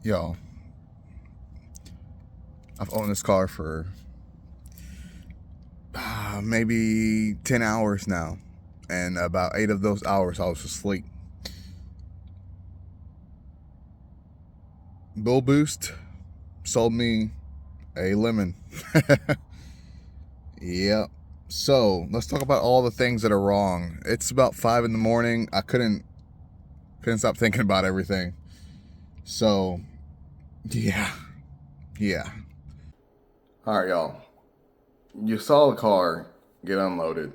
Yo, I've owned this car for maybe 10 hours now, and about 8 of those hours I was asleep. Bill Boost sold me a lemon. Yep. So let's talk about all the things that are wrong. It's about 5 in the morning. I couldn't stop thinking about everything. So yeah. All right, y'all. You saw the car get unloaded.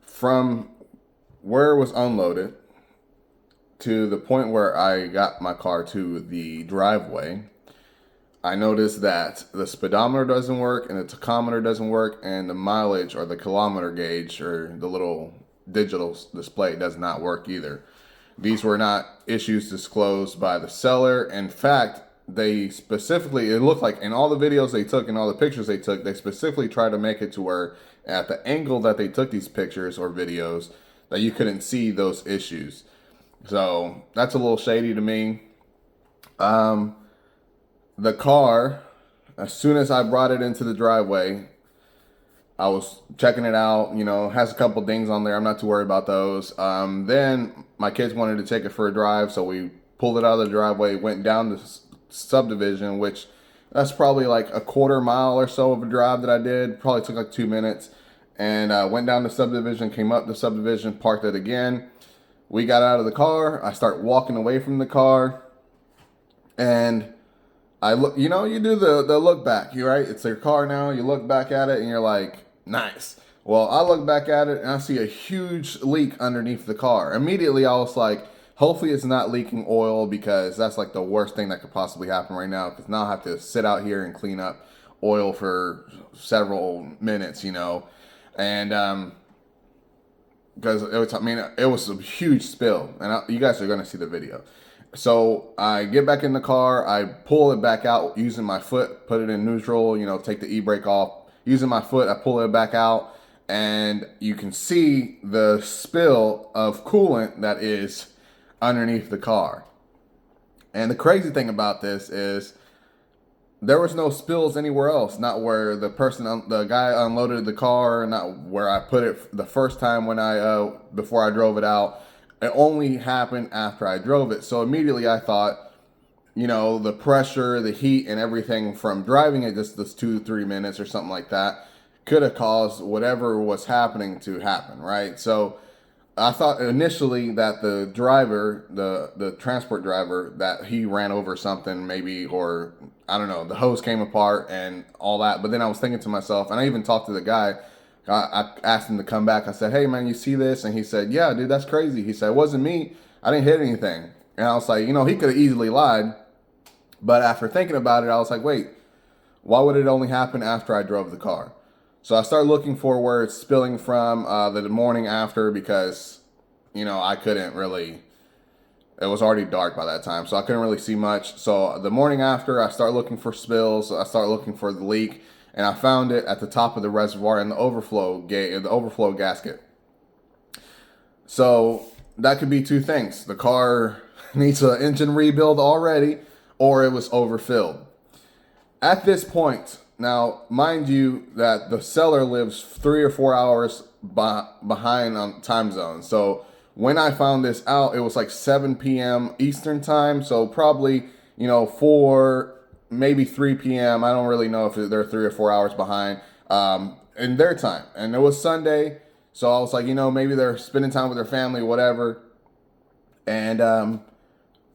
From where it was unloaded to the point where I got my car to the driveway, I noticed that the speedometer doesn't work and the tachometer doesn't work, and the mileage or the kilometer gauge or the little digital display does not work either. These were not issues disclosed by the seller. In fact, they specifically, it looked like in all the videos they took and all the pictures they took, they specifically tried to make it to where at the angle that they took these pictures or videos that you couldn't see those issues. So that's a little shady to me. The car, as soon as I brought it into the driveway, I was checking it out, has a couple dings on there. I'm not too worried about those. Then my kids wanted to take it for a drive, so we pulled it out of the driveway, went down the subdivision, which that's probably like a quarter mile or so of a drive that I did. Probably took like 2 minutes. And went down the subdivision, came up the subdivision, parked it again. We got out of the car. I start walking away from the car. And I look, you do the look back, right? It's your car now. You look back at it and you're like, nice. Well, I look back at it and I see a huge leak underneath the car. Immediately, I was like, hopefully it's not leaking oil, because that's like the worst thing that could possibly happen right now. Because now I have to sit out here and clean up oil for several minutes, and because it was a huge spill, and you guys are gonna see the video. So I get back in the car, I pull it back out using my foot, put it in neutral, take the e-brake off. Using my foot, I pull it back out, and you can see the spill of coolant that is underneath the car. And the crazy thing about this is there was no spills anywhere else. Not where the guy unloaded the car, not where I put it the first time before I drove it out. It only happened after I drove it. So immediately I thought, the pressure, the heat, and everything from driving it just this 2-3 minutes or something like that could have caused whatever was happening to happen, right? So I thought initially that the driver, the transport driver, that he ran over something maybe, or I don't know, the hose came apart and all that. But then I was thinking to myself, and I even talked to the guy. I asked him to come back. I said, hey, man, you see this? And he said, yeah, dude, that's crazy. He said, it wasn't me. I didn't hit anything. And I was like, he could have easily lied. But after thinking about it, I was like, wait, why would it only happen after I drove the car? So I started looking for where it's spilling from the morning after, because, I couldn't really, it was already dark by that time, so I couldn't really see much. So the morning after, I start looking for spills. I start looking for the leak, and I found it at the top of the reservoir in the overflow gasket. So that could be two things. The car needs an engine rebuild already, or it was overfilled. At this point, now, mind you that the seller lives 3 or 4 hours behind on time zone. So when I found this out, it was like 7 p.m. Eastern time. So probably, 4, maybe 3 p.m. I don't really know if they're 3 or 4 hours behind in their time. And it was Sunday. So I was like, maybe they're spending time with their family, whatever. And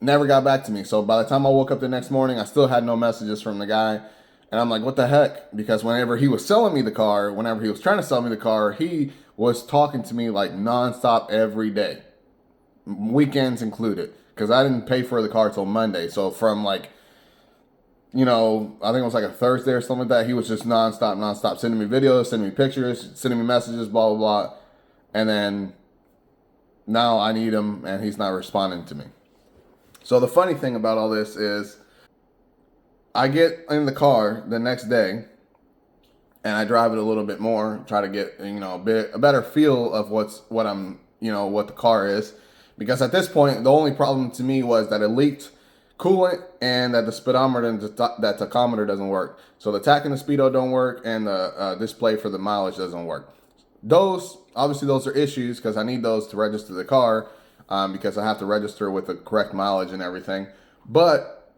never got back to me. So by the time I woke up the next morning, I still had no messages from the guy. And I'm like, what the heck? Because whenever he was selling me the car, whenever he was trying to sell me the car, he was talking to me like nonstop every day, weekends included, because I didn't pay for the car till Monday. So from like, I think it was like a Thursday or something like that, he was just nonstop, sending me videos, sending me pictures, sending me messages, blah, blah, blah. And then now I need him and he's not responding to me. So the funny thing about all this is I get in the car the next day and I drive it a little bit more, try to get, a better feel of what the car is. Because at this point, the only problem to me was that it leaked coolant and that the speedometer and that tachometer doesn't work. So the tach and the speedo don't work, and the display for the mileage doesn't work. Those are issues because I need those to register the car, because I have to register with the correct mileage and everything. But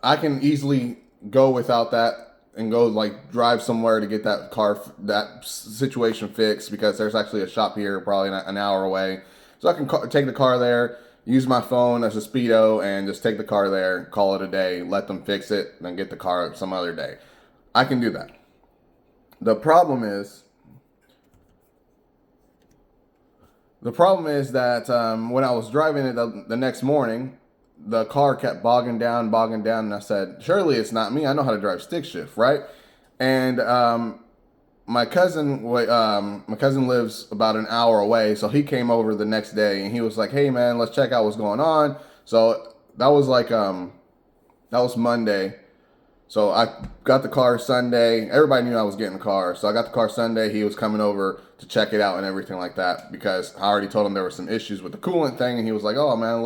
I can easily go without that and go like drive somewhere to get that situation fixed, because there's actually a shop here probably an hour away. So I can take the car there, use my phone as a speedo, and just take the car there, call it a day, let them fix it, then get the car some other day. I can do that. The problem is that when I was driving it the next morning, the car kept bogging down, and I said, surely it's not me. I know how to drive stick shift, right? And my cousin lives about an hour away, so he came over the next day, and he was like, hey man, let's check out what's going on. So that was Monday. So I got the car Sunday. Everybody knew I was getting the car. So I got the car Sunday. He was coming over to check it out and everything like that, because I already told him there were some issues with the coolant thing. And he was like, oh man, I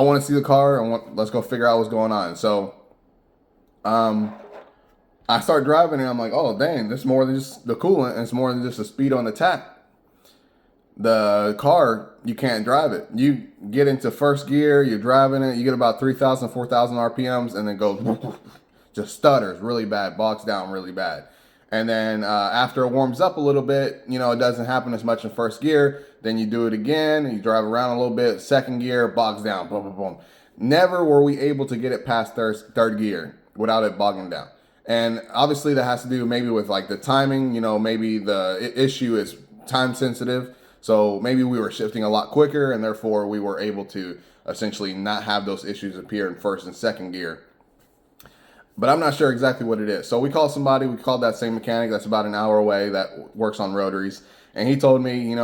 want to see the car, and let's go figure out what's going on. So I start driving, and I'm like, oh dang, this is more than just the coolant, and it's more than just the speed on the tach. The car, you can't drive it. You get into first gear, you're driving it, you get about 3,000, 4,000 RPMs, and then goes, just stutters really bad, bogs down really bad. And then after it warms up a little bit, it doesn't happen as much in first gear. Then you do it again, and you drive around a little bit, second gear, bogs down, boom, boom, boom. Never were we able to get it past third gear without it bogging down. And obviously that has to do maybe with like the timing, maybe the issue is time sensitive. So maybe we were shifting a lot quicker, and therefore we were able to essentially not have those issues appear in first and second gear. But I'm not sure exactly what it is. So we called that same mechanic that's about an hour away that works on rotaries. And he told me,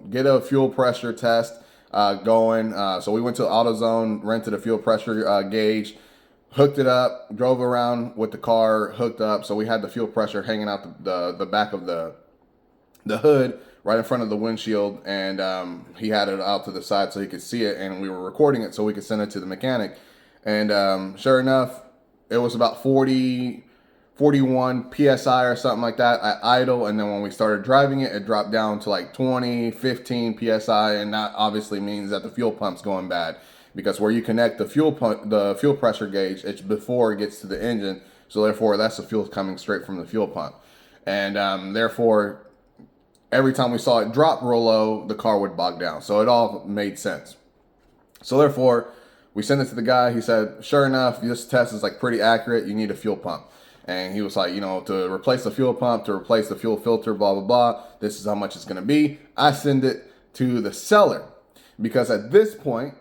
get a fuel pressure test going. So we went to AutoZone, rented a fuel pressure gauge, hooked it up, drove around with the car hooked up. So we had the fuel pressure hanging out the back of the hood, right in front of the windshield, and he had it out to the side so he could see it, and we were recording it so we could send it to the mechanic. And sure enough, it was about 41 PSI or something like that at idle, and then when we started driving it, it dropped down to like 20, 15 PSI, and that obviously means that the fuel pump's going bad, because where you connect the fuel pressure gauge, it's before it gets to the engine, so therefore that's the fuel coming straight from the fuel pump. And therefore, every time we saw it drop real low, the car would bog down. So it all made sense. So therefore, we sent it to the guy. He said, sure enough, this test is like pretty accurate. You need a fuel pump. And he was like, to replace the fuel pump, to replace the fuel filter, blah, blah, blah. This is how much it's going to be. I send it to the seller, because at this point,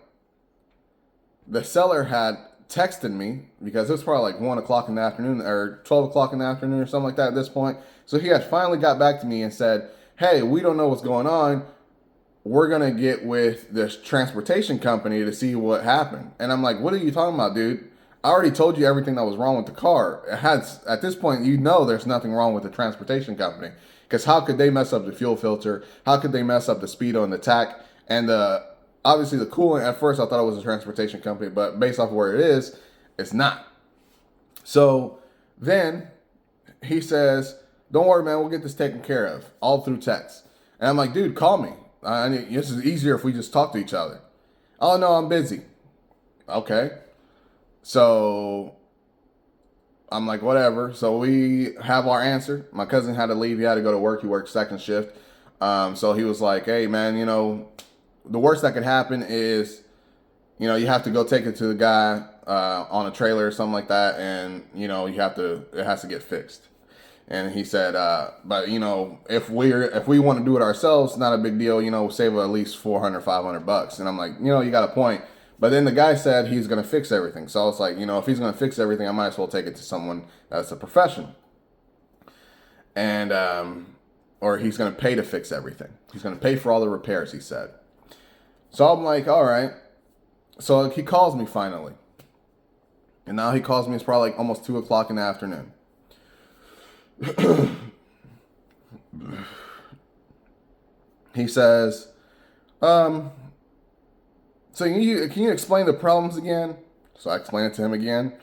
the seller had texted me, because it was probably like 1 o'clock in the afternoon or 12 o'clock in the afternoon or something like that at this point. So he had finally got back to me and said, hey, we don't know what's going on. We're going to get with this transportation company to see what happened. And I'm like, what are you talking about, dude? I already told you everything that was wrong with the car. At this point, there's nothing wrong with the transportation company. Because how could they mess up the fuel filter? How could they mess up the speedo and the tach? And obviously the coolant, at first I thought it was a transportation company, but based off where it is, it's not. So then he says, don't worry, man, we'll get this taken care of, all through text. And I'm like, dude, call me. This is easier if we just talk to each other. Oh, no, I'm busy. Okay. So I'm like, whatever. So we have our answer. My cousin had to leave. He had to go to work. He worked second shift. So he was like, hey, man, the worst that could happen is, you have to go take it to the guy on a trailer or something like that. And, it has to get fixed. And he said, but if we want to do it ourselves, not a big deal, we'll save at least $400, $500. And I'm like, you got a point. But then the guy said he's going to fix everything. So I was like, if he's going to fix everything, I might as well take it to someone that's a professional. And, or he's going to pay to fix everything. He's going to pay for all the repairs, he said. So I'm like, all right. So he calls me finally. And now he calls me, it's probably like almost 2 o'clock in the afternoon. He says, so can you explain the problems again? So I explained it to him again.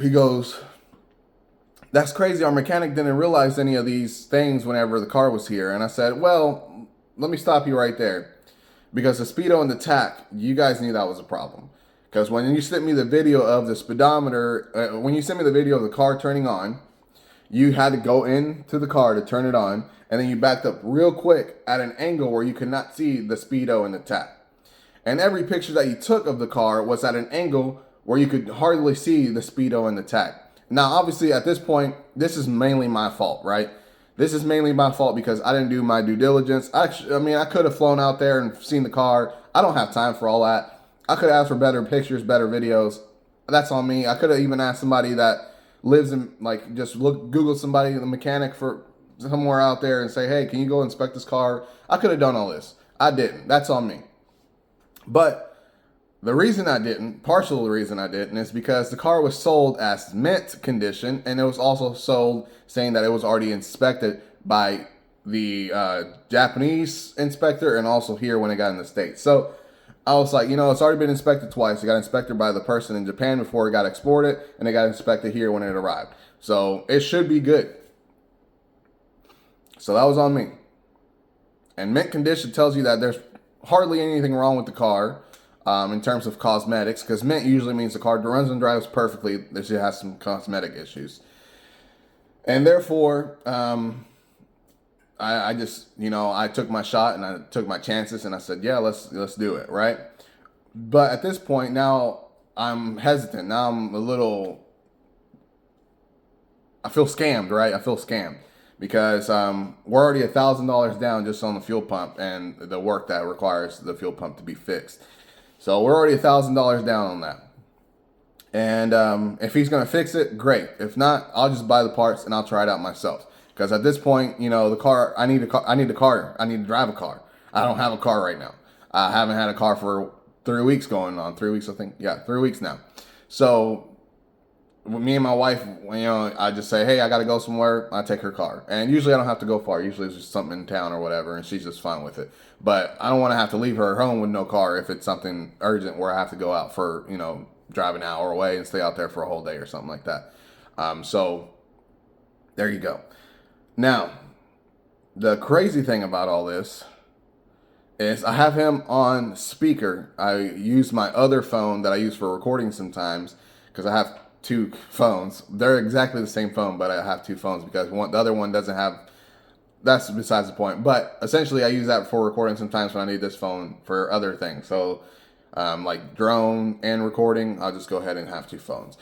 He goes, that's crazy. Our mechanic didn't realize any of these things whenever the car was here. And I said, well, let me stop you right there. Because the speedo and the tach, you guys knew that was a problem. Because when you sent me the video of the speedometer, when you sent me the video of the car turning on, you had to go into the car to turn it on, and then you backed up real quick at an angle where you could not see the speedo and the tach. And every picture that you took of the car was at an angle where you could hardly see the speedo and the tach. Now, obviously, at this point, this is mainly my fault, right? This is mainly my fault because I didn't do my due diligence. I could have flown out there and seen the car. I don't have time for all that. I could have asked for better pictures, better videos. That's on me. I could have even asked somebody that lives in, like, just Google somebody, the mechanic for somewhere out there and say, hey, can you go inspect this car? I could have done all this. I didn't. That's on me. But the reason I didn't, partial reason I didn't, is because the car was sold as mint condition, and it was also sold saying that it was already inspected by the Japanese inspector and also here when it got in the States. So I was like, it's already been inspected twice. It got inspected by the person in Japan before it got exported, and it got inspected here when it arrived. So it should be good. So that was on me. And mint condition tells you that there's hardly anything wrong with the car. In terms of cosmetics, because mint usually means the car runs and drives perfectly. This just has some cosmetic issues, and therefore, I just I took my shot and I took my chances and I said, yeah, let's do it, right? But at this point now, I'm hesitant. Now I'm a little. I feel scammed, right? I feel scammed because we're already $1,000 down just on the fuel pump and the work that requires the fuel pump to be fixed. So we're already $1,000 down on that. And if he's going to fix it, great. If not, I'll just buy the parts and I'll try it out myself. Because at this point, the car, I need a car. I need to drive a car. I don't have a car right now. I haven't had a car for 3 weeks going on. 3 weeks, I think. Yeah, 3 weeks now. So with me and my wife, I just say, hey, I got to go somewhere. I take her car. And usually I don't have to go far. Usually it's just something in town or whatever, and she's just fine with it. But I don't want to have to leave her at home with no car if it's something urgent where I have to go out for, drive an hour away and stay out there for a whole day or something like that. So there you go. Now, the crazy thing about all this is I have him on speaker. I use my other phone that I use for recording sometimes because I have two phones. They're exactly the same phone, but I have two phones because the other one doesn't have. That's besides the point. But essentially, I use that for recording sometimes when I need this phone for other things. So, like drone and recording, I'll just go ahead and have two phones.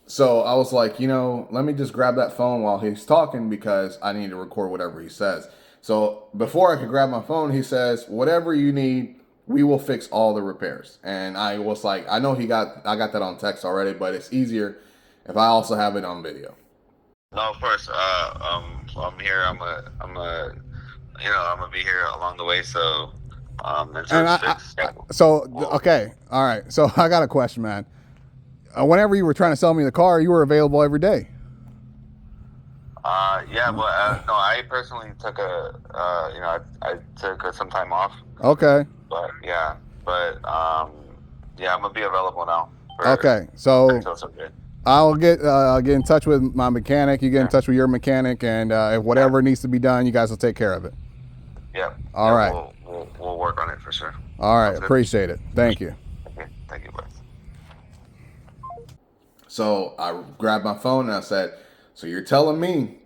So I was like, let me just grab that phone while he's talking because I need to record whatever he says. So before I could grab my phone, he says, whatever you need, we will fix all the repairs. And I was like, I know I got that on text already, but it's easier if I also have it on video. No, of course. I'm here. I'm gonna be here along the way. So, okay, all right. So I got a question, man. Whenever you were trying to sell me the car, you were available every day. Yeah, but no, I personally took I took some time off. Okay. But yeah, I'm gonna be available now. Okay, so I'll get in touch with my mechanic. You get in touch with your mechanic, and if whatever needs to be done, you guys will take care of it. Yeah. All right. We'll work on it for sure. All right. Appreciate it. Thank you. Okay. Thank you, bye. So I grabbed my phone and I said, so you're telling me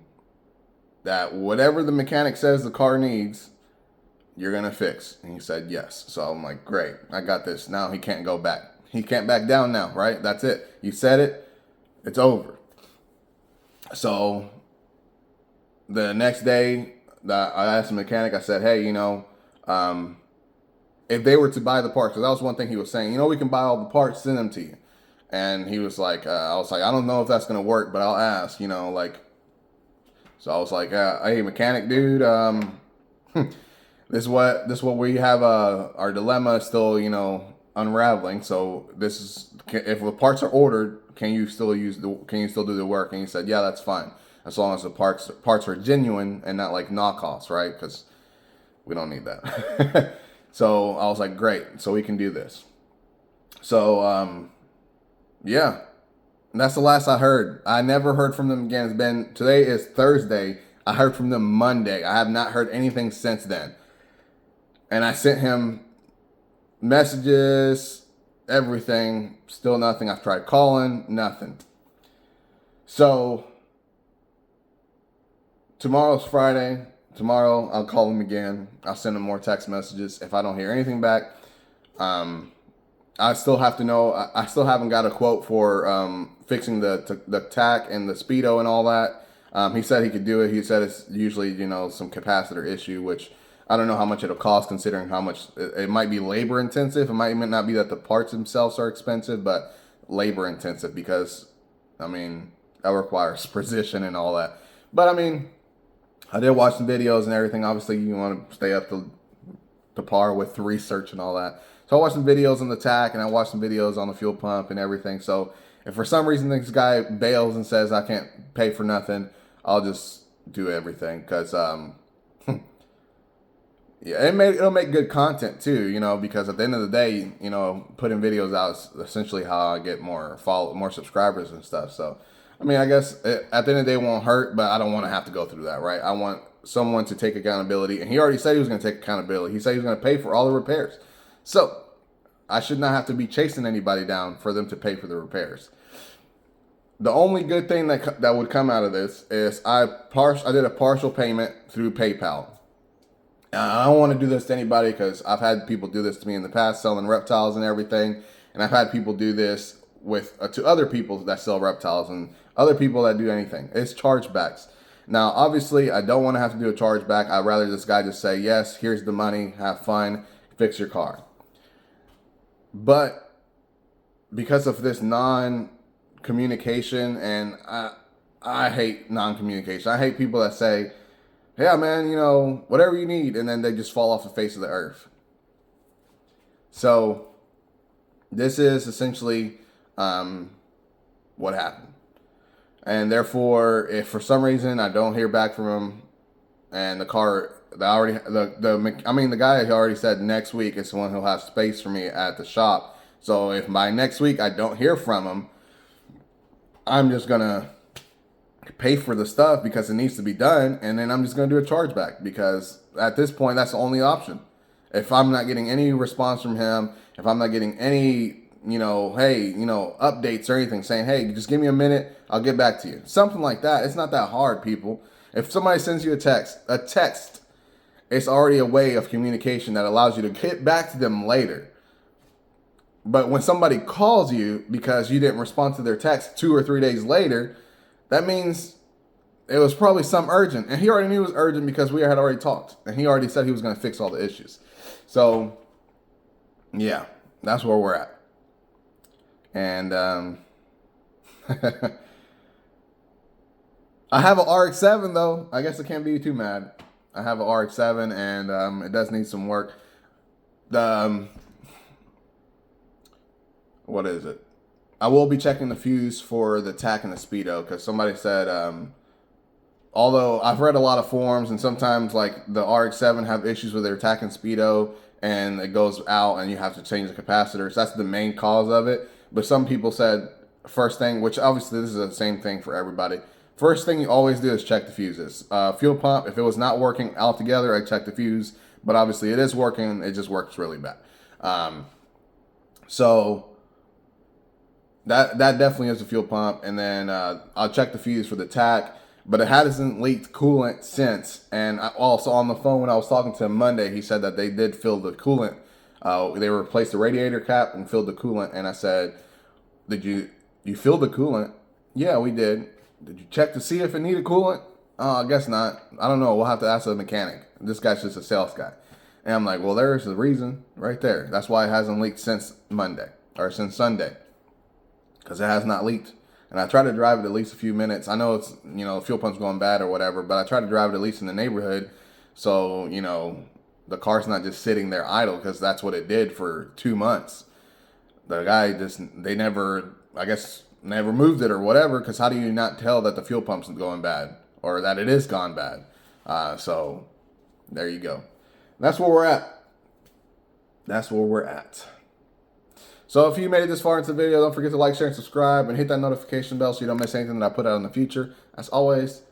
that whatever the mechanic says the car needs, you're going to fix? And he said, yes. So I'm like, great, I got this. Now he can't go back. He can't back down now, right? That's it. You said it. It's over. So the next day, I asked the mechanic, I said, hey, if they were to buy the parts, because that was one thing he was saying, we can buy all the parts, send them to you. And he was like, I was like, I don't know if that's going to work, but I'll ask, so I was like, hey, mechanic dude, this is what we have, our dilemma is still, unraveling. So if the parts are ordered, can you still do the work? And he said, yeah, that's fine. As long as the parts are genuine and not like knockoffs, right? Because we don't need that. So I was like, great, so we can do this. So, yeah, and that's the last I heard. I never heard from them again. Today is Thursday. I heard from them Monday. I have not heard anything since then. And I sent him messages, everything, still nothing. I've tried calling, nothing. So tomorrow's Friday. Tomorrow I'll call him again. I'll send him more text messages. If I don't hear anything back, I still have to know. I still haven't got a quote for fixing the tach and the speedo and all that. He said he could do it. He said it's usually some capacitor issue, which I don't know how much it'll cost considering how much it might be labor intensive. It might not be that the parts themselves are expensive, but labor intensive because I mean that requires precision and all that. But I mean, I did watch some videos and everything. Obviously, you want to stay up to par with the research and all that. So I watched some videos on the tach and I watched some videos on the fuel pump and everything. So if for some reason this guy bails and says I can't pay for nothing, I'll just do everything because yeah, it'll make good content too, because at the end of the day, putting videos out is essentially how I get more subscribers and stuff. So I mean, I guess at the end of the day it won't hurt, but I don't want to have to go through that, right? I want someone to take accountability, and he already said he was going to take accountability. He said he was going to pay for all the repairs. So I should not have to be chasing anybody down for them to pay for the repairs. The only good thing that would come out of this is I did a partial payment through PayPal. I don't want to do this to anybody because I've had people do this to me in the past, selling reptiles and everything, and I've had people do this to other people that sell reptiles and other people that do anything. It's chargebacks. Now, obviously, I don't want to have to do a chargeback. I'd rather this guy just say, yes, here's the money, have fun, fix your car. But because of this non-communication, and I hate non-communication. I hate people that say, yeah, man, whatever you need, and then they just fall off the face of the earth. So this is essentially what happened. And therefore, if for some reason I don't hear back from him, and the guy already said next week is the one who'll have space for me at the shop. So if by next week I don't hear from him, I'm just gonna pay for the stuff because it needs to be done, and then I'm just gonna do a chargeback because at this point that's the only option. If I'm not getting any response from him, if I'm not getting any updates or anything saying, hey, just give me a minute, I'll get back to you. Something like that. It's not that hard, people. If somebody sends you a text, it's already a way of communication that allows you to get back to them later. But when somebody calls you because you didn't respond to their text 2 or 3 days later, that means it was probably something urgent. And he already knew it was urgent because we had already talked. And he already said he was going to fix all the issues. So, yeah, that's where we're at. And I have an RX-7 though. I guess I can't be too mad. I have an RX-7 and it does need some work. What is it? I will be checking the fuse for the tach and the speedo because somebody said, although I've read a lot of forums and sometimes like the RX-7 have issues with their tach and speedo and it goes out and you have to change the capacitors. That's the main cause of it. But some people said first thing, which obviously this is the same thing for everybody. First thing you always do is check the fuses. Fuel pump, if it was not working altogether, I check the fuse. But obviously it is working. It just works really bad. So that definitely is a fuel pump. And then I'll check the fuse for the tach. But it hasn't leaked coolant since. And also on the phone when I was talking to him Monday, he said that they did fill the coolant. They replaced the radiator cap and filled the coolant. And I said, did you fill the coolant? Yeah, we did. Did you check to see if it needed coolant? Oh, I guess not. I don't know. We'll have to ask the mechanic. This guy's just a sales guy. And I'm like, well, there's the reason right there. That's why it hasn't leaked since Monday or since Sunday. Because it has not leaked. And I try to drive it at least a few minutes. I know it's, fuel pump's going bad or whatever, but I try to drive it at least in the neighborhood. So, the car's not just sitting there idle because that's what it did for 2 months. The guy they never moved it or whatever, because how do you not tell that the fuel pump's going bad or that it is gone bad? So there you go. That's where we're at. So if you made it this far into the video, don't forget to like, share, and subscribe, and hit that notification bell so you don't miss anything that I put out in the future. As always,